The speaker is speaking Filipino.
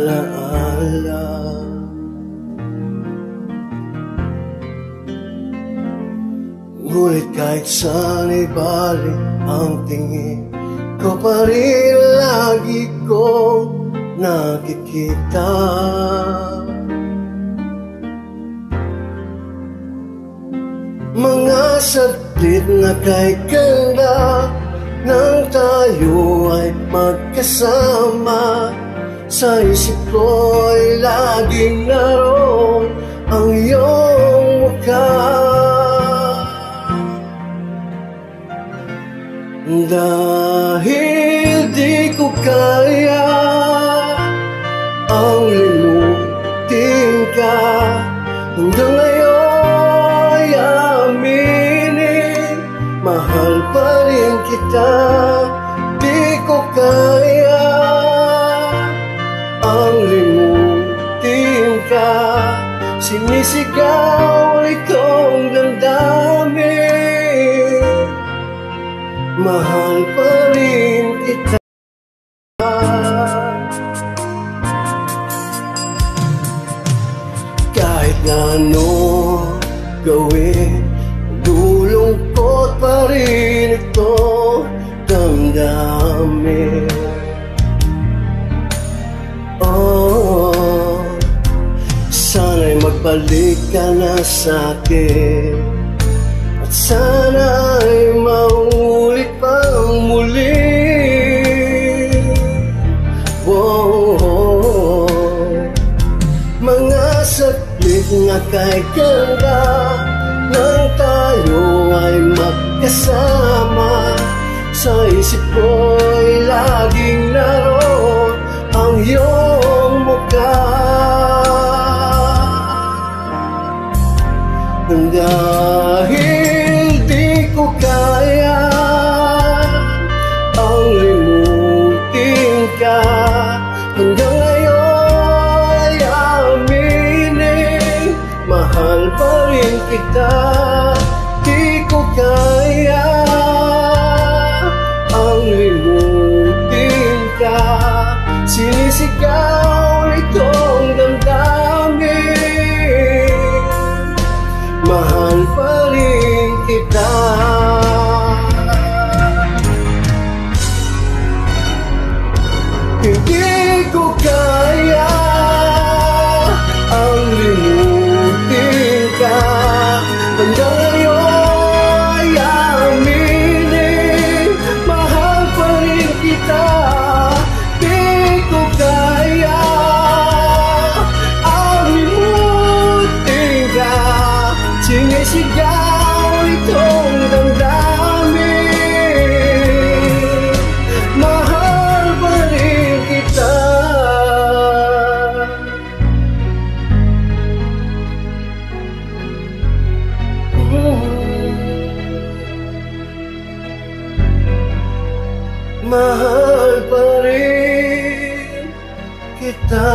alaala. Ngunit kahit saan ibalik ang tingin ko pa rin lagi kong nakikita. Mga saglit na kay ganda nang tayo ay magkasama. Sa isip ko'y laging naroon ang iyong mukha. Dahil di ko kaya ang limutin ka, hanggang ngayon aminin, mahal pa rin kita. Di ko kaya ang limutin ka, sinisigaw itong damdamin, mahal pa rin kita. Kahit na ano gawin, lulungkot pa rin ito damdamin. Oh, sana'y magbalik ka na sa'kin, at sana'y maulit pang muli. Whoa, mga saglit na kay ganda nang tayo ay magkasama. Sa isip ko'y laging naroon ang iyong mukha. Dahil di ko kaya ang limutin ka, hanggang ngayon ay aminin, mahal pa rin kita. Di ko kaya ang limutin ka, sinisigaw itong damdamin, mahal pa rin kita. Hindi ko kaya ang limutin ka, hanggang ngayon ay aminin, mahal pa rin kita. Di ko kaya ang limutin ka, sinisigaw itong damdamin, mahal pa rin kita. Mahal pa rin kita.